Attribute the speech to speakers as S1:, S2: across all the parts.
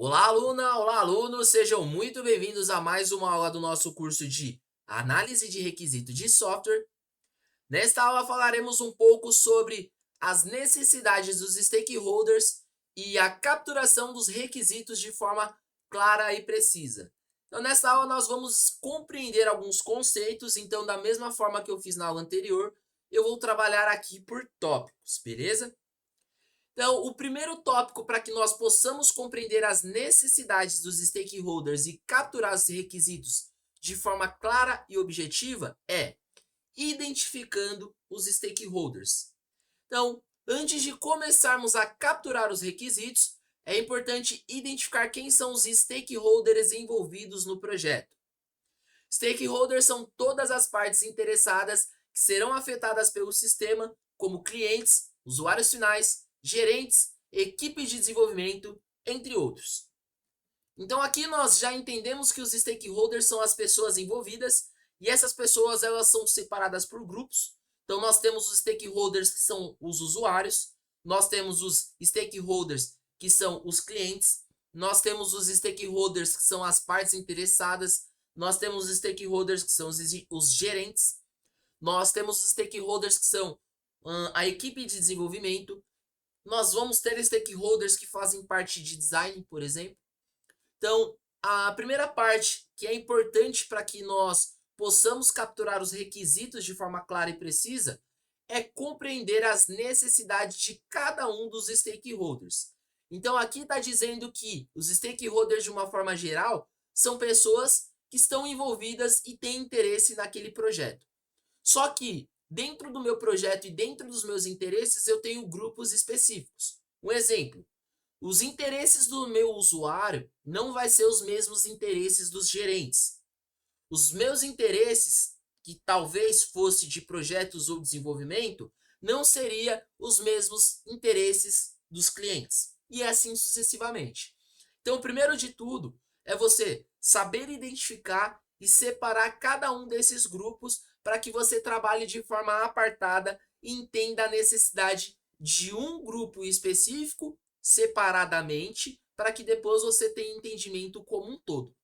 S1: Olá, aluna! Olá, alunos! Sejam muito bem-vindos a mais uma aula do nosso curso de Análise de Requisito de Software. Nesta aula falaremos um pouco sobre as necessidades dos stakeholders e a capturação dos requisitos de forma clara e precisa. Então, nesta aula nós vamos compreender alguns conceitos, então da mesma forma que eu fiz na aula anterior, eu vou trabalhar aqui por tópicos, beleza? Então, o primeiro tópico para que nós possamos compreender as necessidades dos stakeholders e capturar os requisitos de forma clara e objetiva é identificando os stakeholders. Então, antes de começarmos a capturar os requisitos, é importante identificar quem são os stakeholders envolvidos no projeto. Stakeholders são todas as partes interessadas que serão afetadas pelo sistema, como clientes, usuários finais, gerentes, equipes de desenvolvimento, entre outros. Então aqui nós já entendemos que os stakeholders são as pessoas envolvidas e essas pessoas elas são separadas por grupos. Então nós temos os stakeholders que são os usuários, nós temos os stakeholders que são os clientes, nós temos os stakeholders que são as partes interessadas, nós temos os stakeholders que são os gerentes, nós temos os stakeholders que são a equipe de desenvolvimento, nós vamos ter stakeholders que fazem parte de design, por exemplo. Então, a primeira parte que é importante para que nós possamos capturar os requisitos de forma clara e precisa é compreender as necessidades de cada um dos stakeholders. Então, aqui está dizendo que os stakeholders, de uma forma geral, são pessoas que estão envolvidas e têm interesse naquele projeto. Só que dentro do meu projeto e dentro dos meus interesses, eu tenho grupos específicos. Um exemplo, os interesses do meu usuário não vai ser os mesmos interesses dos gerentes. Os meus interesses, que talvez fosse de projetos ou desenvolvimento, não seria os mesmos interesses dos clientes. E assim sucessivamente. Então, o primeiro de tudo é você saber identificar e separar cada um desses grupos para que você trabalhe de forma apartada e entenda a necessidade de um grupo específico separadamente para que depois você tenha entendimento como um todo.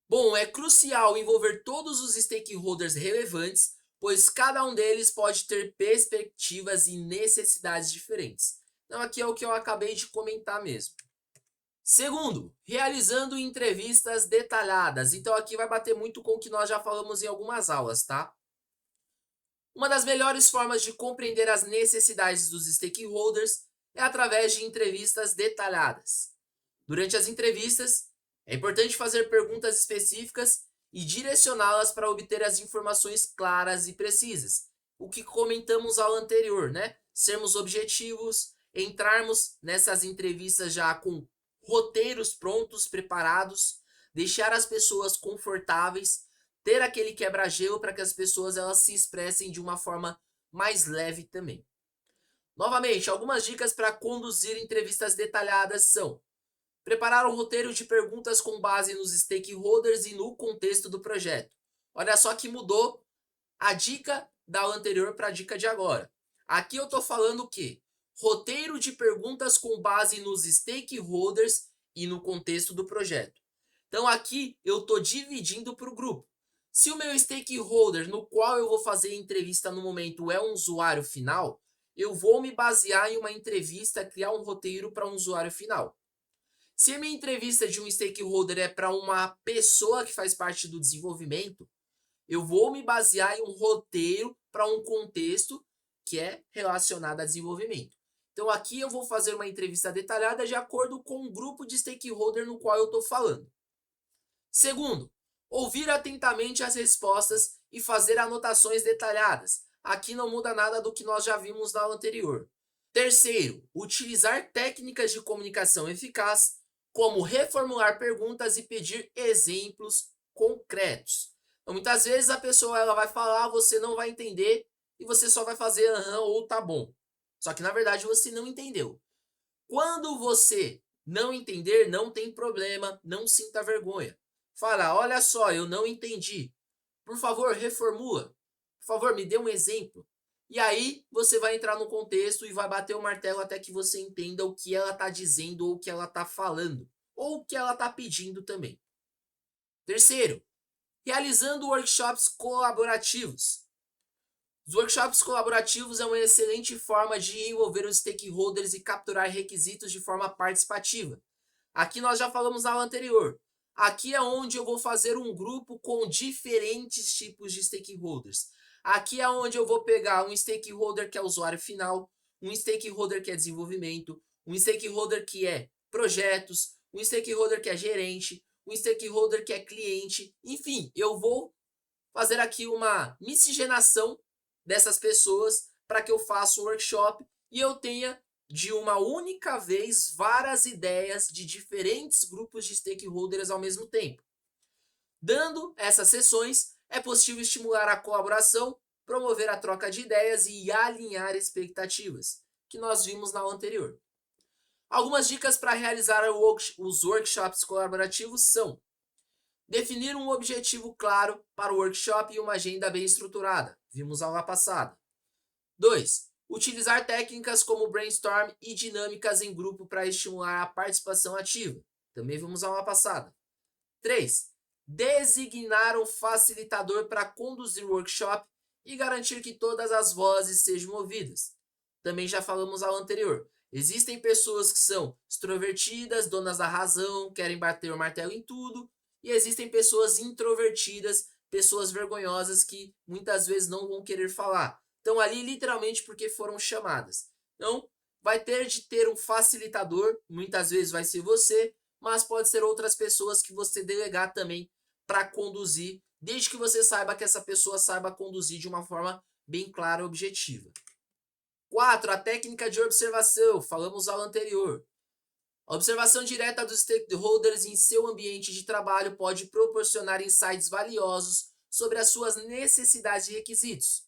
S1: Bom, é crucial envolver todos os stakeholders relevantes, pois cada um deles pode ter perspectivas e necessidades diferentes. Então aqui é o que eu acabei de comentar mesmo. Segundo, realizando entrevistas detalhadas. Então aqui vai bater muito com o que nós já falamos em algumas aulas, tá? Uma das melhores formas de compreender as necessidades dos stakeholders é através de entrevistas detalhadas. Durante as entrevistas, é importante fazer perguntas específicas e direcioná-las para obter as informações claras e precisas. O que comentamos ao anterior, né? Sermos objetivos, entrarmos nessas entrevistas já com roteiros prontos, preparados, deixar as pessoas confortáveis, ter aquele quebra-gelo para que as pessoas elas se expressem de uma forma mais leve também. Novamente, algumas dicas para conduzir entrevistas detalhadas são: preparar um roteiro de perguntas com base nos stakeholders e no contexto do projeto. Olha só que mudou a dica da anterior para a dica de agora. Aqui eu estou falando o quê? Roteiro de perguntas com base nos stakeholders e no contexto do projeto. Então aqui eu estou dividindo para o grupo. Se o meu stakeholder, no qual eu vou fazer a entrevista no momento, é um usuário final, eu vou me basear em uma entrevista, criar um roteiro para um usuário final. Se a minha entrevista de um stakeholder é para uma pessoa que faz parte do desenvolvimento, eu vou me basear em um roteiro para um contexto que é relacionado a desenvolvimento. Então aqui eu vou fazer uma entrevista detalhada de acordo com o grupo de stakeholder no qual eu estou falando. Segundo, ouvir atentamente as respostas e fazer anotações detalhadas. Aqui não muda nada do que nós já vimos na aula anterior. Terceiro, utilizar técnicas de comunicação eficaz, como reformular perguntas e pedir exemplos concretos. Então, muitas vezes a pessoa ela vai falar, você não vai entender e você só vai fazer aham ou tá bom. Só que na verdade você não entendeu. Quando você não entender, não tem problema, não sinta vergonha. Fala, olha só, eu não entendi. Por favor, reformula. Por favor, me dê um exemplo. E aí você vai entrar no contexto e vai bater o martelo até que você entenda o que ela está dizendo ou o que ela está falando. ou o que ela está pedindo também. Terceiro, realizando workshops colaborativos. Os workshops colaborativos é uma excelente forma de envolver os stakeholders e capturar requisitos de forma participativa. Aqui nós já falamos na aula anterior. Aqui é onde eu vou fazer um grupo com diferentes tipos de stakeholders. Aqui é onde eu vou pegar um stakeholder que é usuário final, um stakeholder que é desenvolvimento, um stakeholder que é projetos, um stakeholder que é gerente, um stakeholder que é cliente. Enfim, eu vou fazer aqui uma miscigenação dessas pessoas para que eu faça um workshop e eu tenha de uma única vez várias ideias de diferentes grupos de stakeholders ao mesmo tempo. Dando essas sessões, é possível estimular a colaboração, promover a troca de ideias e alinhar expectativas, que nós vimos na aula anterior. Algumas dicas para realizar os workshops colaborativos são: definir um objetivo claro para o workshop e uma agenda bem estruturada. Vimos aula passada. 2. Utilizar técnicas como brainstorm e dinâmicas em grupo para estimular a participação ativa. Também vimos aula passada. 3. Designar um facilitador para conduzir o workshop e garantir que todas as vozes sejam ouvidas. Também já falamos aula anterior. Existem pessoas que são extrovertidas, donas da razão, querem bater o martelo em tudo. E existem pessoas introvertidas, pessoas vergonhosas que muitas vezes não vão querer falar. Estão ali literalmente porque foram chamadas. Então, vai ter de ter um facilitador, muitas vezes vai ser você, mas pode ser outras pessoas que você delegar também para conduzir, desde que você saiba que essa pessoa saiba conduzir de uma forma bem clara e objetiva. 4. A técnica de observação, falamos ao anterior. A observação direta dos stakeholders em seu ambiente de trabalho pode proporcionar insights valiosos sobre as suas necessidades e requisitos.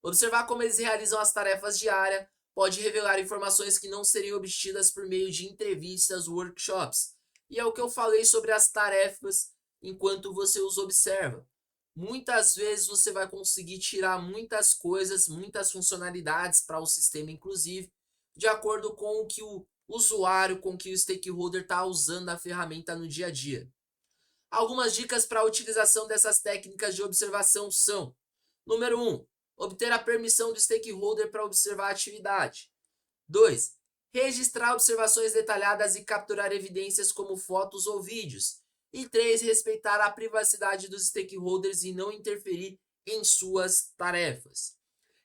S1: Observar como eles realizam as tarefas diárias pode revelar informações que não seriam obtidas por meio de entrevistas ou workshops. E é o que eu falei sobre as tarefas enquanto você os observa. Muitas vezes você vai conseguir tirar muitas coisas, muitas funcionalidades para o sistema, inclusive, de acordo com o que o usuário, com que o stakeholder está usando a ferramenta no dia a dia. Algumas dicas para a utilização dessas técnicas de observação são: número 1, obter a permissão do stakeholder para observar a atividade. 2, registrar observações detalhadas e capturar evidências como fotos ou vídeos. E 3, respeitar a privacidade dos stakeholders e não interferir em suas tarefas.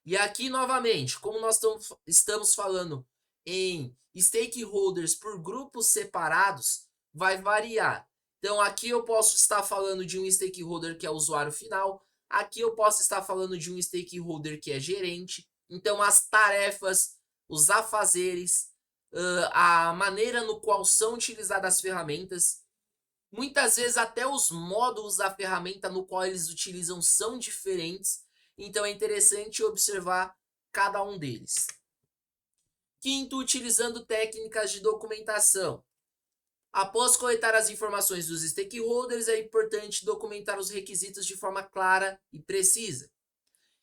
S1: E aqui, novamente, como nós estamos falando em stakeholders por grupos separados, vai variar. Então, aqui eu posso estar falando de um stakeholder que é o usuário final, aqui eu posso estar falando de um stakeholder que é gerente. Então, as tarefas, os afazeres, a maneira no qual são utilizadas as ferramentas, muitas vezes até os módulos da ferramenta no qual eles utilizam são diferentes, então é interessante observar cada um deles. Quinto, utilizando técnicas de documentação. Após coletar as informações dos stakeholders, é importante documentar os requisitos de forma clara e precisa.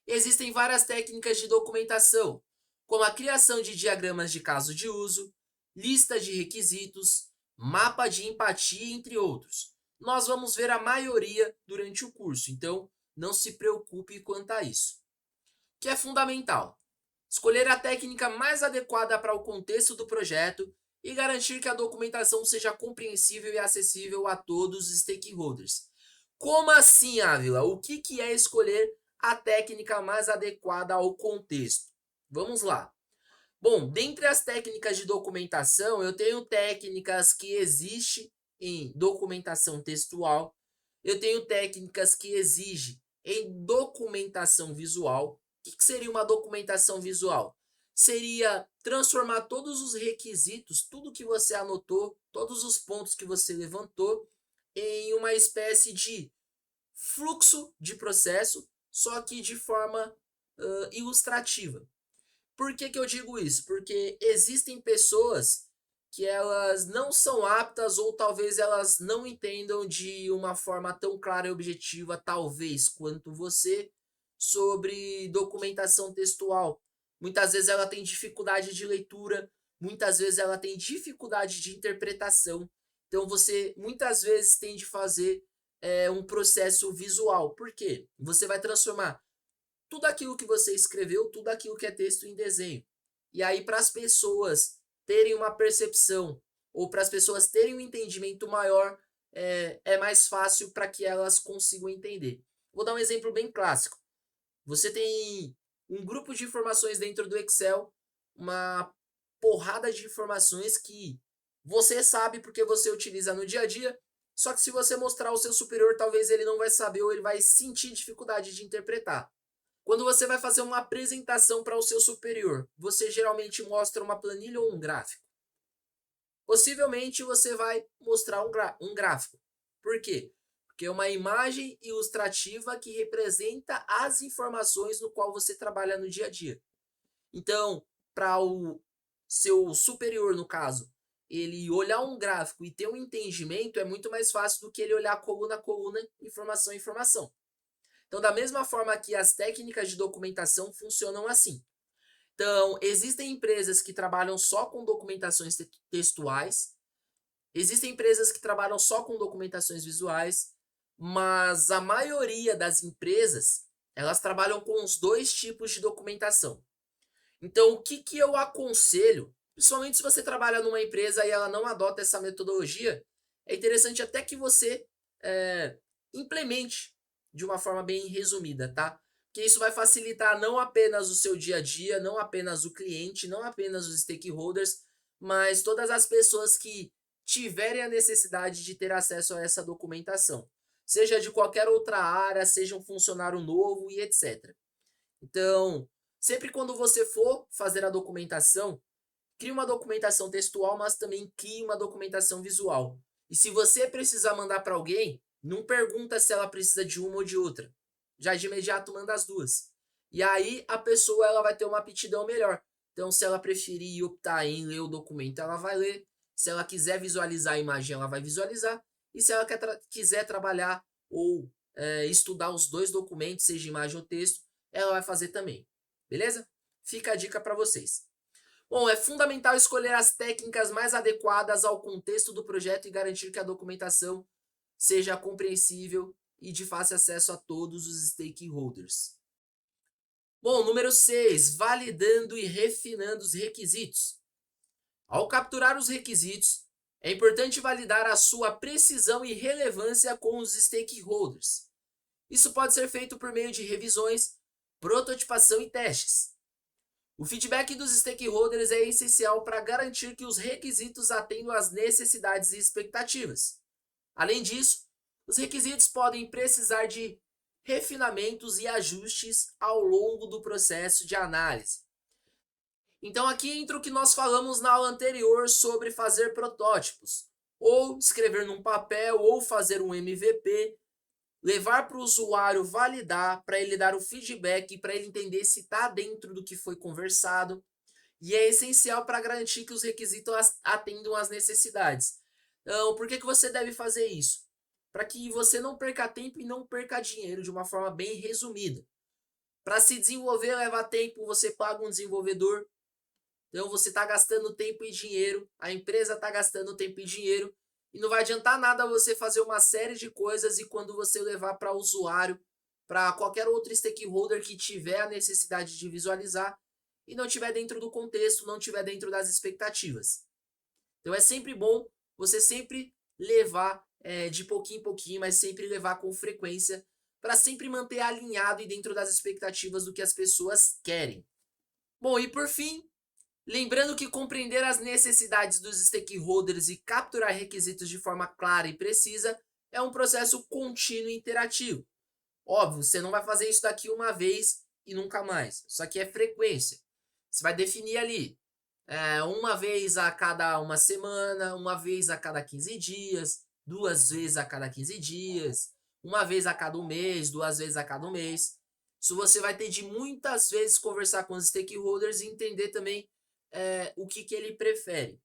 S1: Existem várias técnicas de documentação, como a criação de diagramas de caso de uso, lista de requisitos, mapa de empatia, entre outros. Nós vamos ver a maioria durante o curso, então não se preocupe quanto a isso. O que é fundamental? Escolher a técnica mais adequada para o contexto do projeto e garantir que a documentação seja compreensível e acessível a todos os stakeholders. Como assim, Ávila? O que é escolher a técnica mais adequada ao contexto? Vamos lá. Bom, dentre as técnicas de documentação, eu tenho técnicas que existem em documentação textual, eu tenho técnicas que exigem em documentação visual. O que seria uma documentação visual? Seria transformar todos os requisitos, tudo que você anotou, todos os pontos que você levantou, em uma espécie de fluxo de processo, só que de forma ilustrativa. Por que eu digo isso? Porque existem pessoas que elas não são aptas ou talvez elas não entendam de uma forma tão clara e objetiva, talvez, quanto você, sobre documentação textual. Muitas vezes ela tem dificuldade de leitura, muitas vezes ela tem dificuldade de interpretação. Então você muitas vezes tem de fazer um processo visual. Por quê? Você vai transformar tudo aquilo que você escreveu, tudo aquilo que é texto em desenho. E aí, para as pessoas terem uma percepção, ou para as pessoas terem um entendimento maior, é mais fácil para que elas consigam entender. Vou dar um exemplo bem clássico. Você tem um grupo de informações dentro do Excel, uma porrada de informações que você sabe porque você utiliza no dia a dia, só que se você mostrar ao seu superior, talvez ele não vai saber ou ele vai sentir dificuldade de interpretar. Quando você vai fazer uma apresentação para o seu superior, você geralmente mostra uma planilha ou um gráfico. Possivelmente você vai mostrar um gráfico. Por quê? Porque é uma imagem ilustrativa que representa as informações no qual você trabalha no dia a dia. Então, para o seu superior, no caso, ele olhar um gráfico e ter um entendimento é muito mais fácil do que ele olhar coluna a coluna, informação a informação. Então, da mesma forma que as técnicas de documentação funcionam assim. Então, existem empresas que trabalham só com documentações textuais, existem empresas que trabalham só com documentações visuais, mas a maioria das empresas, elas trabalham com os dois tipos de documentação. Então, o que eu aconselho, principalmente se você trabalha numa empresa e ela não adota essa metodologia, é interessante até que você implemente de uma forma bem resumida, tá? Porque isso vai facilitar não apenas o seu dia a dia, não apenas o cliente, não apenas os stakeholders, mas todas as pessoas que tiverem a necessidade de ter acesso a essa documentação. Seja de qualquer outra área, seja um funcionário novo e etc. Então, sempre quando você for fazer a documentação, crie uma documentação textual, mas também crie uma documentação visual. E se você precisar mandar para alguém, não pergunta se ela precisa de uma ou de outra. Já de imediato manda as duas. E aí a pessoa ela vai ter uma aptidão melhor. Então, se ela preferir e optar em ler o documento, ela vai ler. Se ela quiser visualizar a imagem, ela vai visualizar. E se ela quiser trabalhar ou estudar os dois documentos, seja imagem ou texto, ela vai fazer também. Beleza? Fica a dica para vocês. Bom, é fundamental escolher as técnicas mais adequadas ao contexto do projeto e garantir que a documentação seja compreensível e de fácil acesso a todos os stakeholders. Bom, número 6, validando e refinando os requisitos. Ao capturar os requisitos, é importante validar a sua precisão e relevância com os stakeholders. Isso pode ser feito por meio de revisões, prototipação e testes. O feedback dos stakeholders é essencial para garantir que os requisitos atendam às necessidades e expectativas. Além disso, os requisitos podem precisar de refinamentos e ajustes ao longo do processo de análise. Então aqui entra o que nós falamos na aula anterior sobre fazer protótipos, ou escrever num papel, ou fazer um MVP, levar para o usuário validar, para ele dar o feedback, para ele entender se está dentro do que foi conversado. E é essencial para garantir que os requisitos atendam às necessidades. Então, por que você deve fazer isso? Para que você não perca tempo e não perca dinheiro de uma forma bem resumida. Para se desenvolver leva tempo, você paga um desenvolvedor. Então você está gastando tempo e dinheiro, a empresa está gastando tempo e dinheiro, e não vai adiantar nada você fazer uma série de coisas e quando você levar para o usuário, para qualquer outro stakeholder que tiver a necessidade de visualizar e não tiver dentro do contexto, não tiver dentro das expectativas. Então é sempre bom você sempre levar de pouquinho em pouquinho, mas sempre levar com frequência para sempre manter alinhado e dentro das expectativas do que as pessoas querem. Bom, e por fim, lembrando que compreender as necessidades dos stakeholders e capturar requisitos de forma clara e precisa é um processo contínuo e interativo. Óbvio, você não vai fazer isso daqui uma vez e nunca mais. Isso aqui é frequência. Você vai definir ali uma vez a cada uma semana, uma vez a cada 15 dias, duas vezes a cada 15 dias, uma vez a cada um mês, duas vezes a cada um mês. Isso você vai ter de muitas vezes conversar com os stakeholders e entender também o que ele prefere.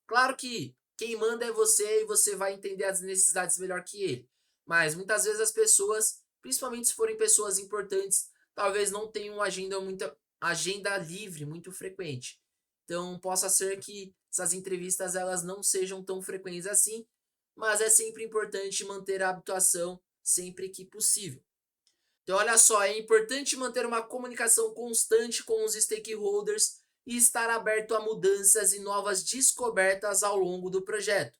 S1: Claro que quem manda é você e você vai entender as necessidades melhor que ele. Mas muitas vezes as pessoas, principalmente se forem pessoas importantes, talvez não tenham muita agenda livre muito frequente. Então possa ser que essas entrevistas elas não sejam tão frequentes assim, mas é sempre importante manter a habituação sempre que possível. Então, olha só, é importante manter uma comunicação constante com os stakeholders e estar aberto a mudanças e novas descobertas ao longo do projeto.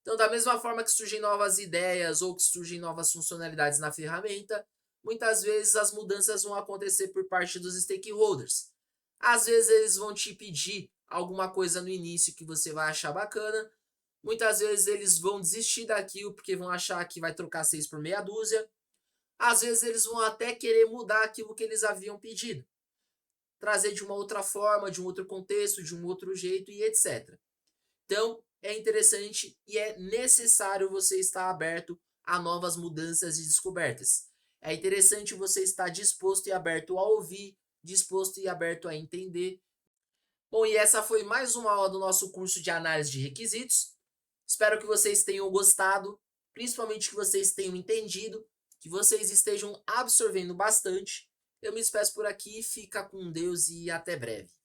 S1: Então, da mesma forma que surgem novas ideias ou que surgem novas funcionalidades na ferramenta, muitas vezes as mudanças vão acontecer por parte dos stakeholders. Às vezes eles vão te pedir alguma coisa no início que você vai achar bacana, muitas vezes eles vão desistir daquilo porque vão achar que vai trocar 6 por meia dúzia, às vezes eles vão até querer mudar aquilo que eles haviam pedido, trazer de uma outra forma, de um outro contexto, de um outro jeito e etc. Então, é interessante e é necessário você estar aberto a novas mudanças e descobertas. É interessante você estar disposto e aberto a ouvir, disposto e aberto a entender. Bom, e essa foi mais uma aula do nosso curso de análise de requisitos. Espero que vocês tenham gostado, principalmente que vocês tenham entendido, que vocês estejam absorvendo bastante. Eu me despeço por aqui, fica com Deus e até breve.